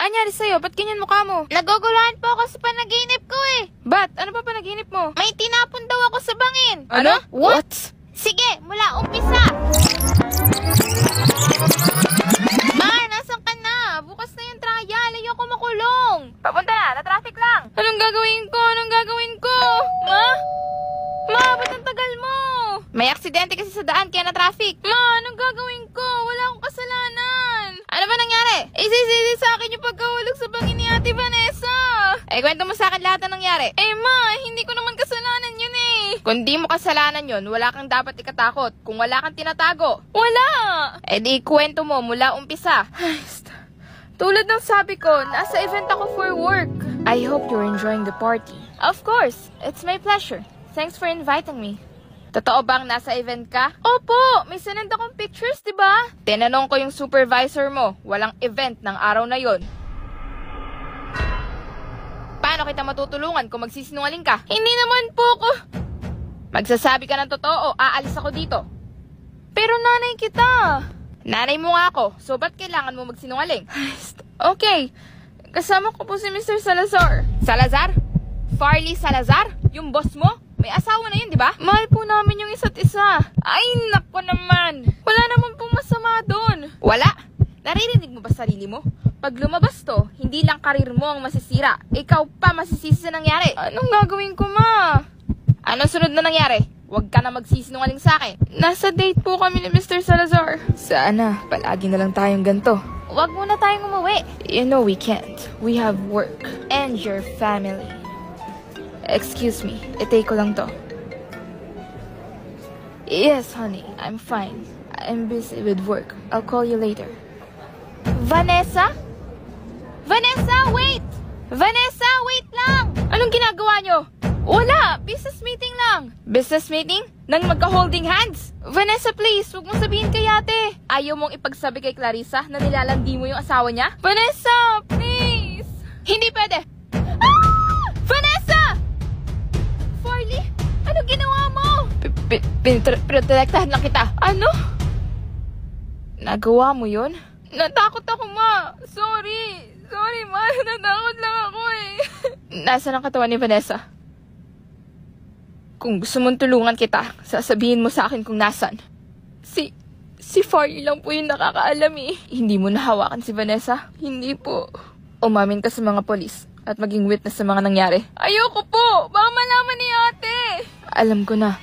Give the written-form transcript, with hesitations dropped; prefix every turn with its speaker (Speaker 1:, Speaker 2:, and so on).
Speaker 1: Anyari sa'yo? Ba't ganyan mukha mo?
Speaker 2: Naguguluhan po ako sa panaginip ko eh.
Speaker 1: Ba't? Ano pa panaginip mo?
Speaker 2: May tinapon daw ako sa bangin.
Speaker 1: Ano? What?
Speaker 2: Sige, mula umpisa. Ma, nasan ka na? Bukas na yung trial. Ayoko makulong.
Speaker 1: Papunta na, na-traffic lang. Anong gagawin ko? Anong gagawin ko? Ma? Ma, ba't ang tagal mo?
Speaker 2: May aksidente kasi sa daan kaya na-traffic.
Speaker 1: Ma, anong gagawin ko? Wala akong kasalanan.
Speaker 2: Ano ba nangyari?
Speaker 1: Isisisi sa akin yung pagkahulog sa bangin ni Ate Vanessa.
Speaker 2: Kwento mo sa akin lahat ng nangyari.
Speaker 1: Ma, hindi ko naman kasalanan yun eh.
Speaker 2: Kung di mo kasalanan yun, wala kang dapat ikatakot. Kung wala kang tinatago.
Speaker 1: Wala!
Speaker 2: Di kwento mo mula umpisa.
Speaker 1: Tulad ng sabi ko, nasa event ako for work.
Speaker 2: I hope you're enjoying the party.
Speaker 1: Of course, it's my pleasure. Thanks for inviting me.
Speaker 2: Totoo bang nasa event ka?
Speaker 1: Opo, may sinend akong pictures, diba?
Speaker 2: Tinanong ko yung supervisor mo, walang event ng araw na yon. Paano kita matutulungan kung magsisinungaling ka?
Speaker 1: Hindi naman po ko.
Speaker 2: Magsasabi ka ng totoo o aalis ako dito.
Speaker 1: Pero nanay kita.
Speaker 2: Nanay mo nga ako, so ba't kailangan mo magsinungaling?
Speaker 1: Okay, kasama ko po si Mr. Salazar.
Speaker 2: Salazar? Farley Salazar? Yung boss mo? May asawa na yun, di ba?
Speaker 1: Mahal po namin yung isa't isa. Ay, nako naman. Wala naman pong masama doon.
Speaker 2: Wala? Naririnig mo ba sarili mo? Pag lumabas to, hindi lang karir mo ang masisira. Ikaw pa masisisi sa nangyari.
Speaker 1: Anong gagawin ko, ma?
Speaker 2: Anong sunod na nangyari? Huwag ka na magsisinungaling sa akin.
Speaker 1: Nasa date po kami ni Mr. Salazar.
Speaker 2: Sana, palagi na lang tayong ganito.
Speaker 1: Huwag muna tayong umuwi.
Speaker 2: You know we can't. We have work. And your family. Excuse me, itake ko lang to. Yes, honey, I'm fine. I'm busy with work. I'll call you later.
Speaker 1: Vanessa? Vanessa, wait! Vanessa, wait lang!
Speaker 2: Anong ginagawa nyo?
Speaker 1: Wala, business meeting lang.
Speaker 2: Business meeting? Nang magka-holding hands?
Speaker 1: Vanessa, please, huwag mong sabihin kay ate.
Speaker 2: Ayaw mong ipagsabi kay Clarissa na nilalandi mo yung asawa niya?
Speaker 1: Vanessa, please!
Speaker 2: Hindi pwede!
Speaker 1: Vanessa! Farley, ano ginawa mo?
Speaker 2: Pinotektahan lang kita.
Speaker 1: Ano?
Speaker 2: Nagawa mo yun?
Speaker 1: Natakot ako, ma. Sorry. Sorry, ma. Natakot lang ako eh.
Speaker 2: Nasaan ang katawan ni Vanessa? Kung gusto mong tulungan kita, sasabihin mo sa akin kung nasan. Si Farley lang po yung nakakaalam eh. Hindi mo nahawakan si Vanessa?
Speaker 1: Hindi po.
Speaker 2: Umamin ka sa mga polis at maging witness sa mga nangyari.
Speaker 1: Ayoko po. Baka malaman ni ate.
Speaker 2: Alam ko na.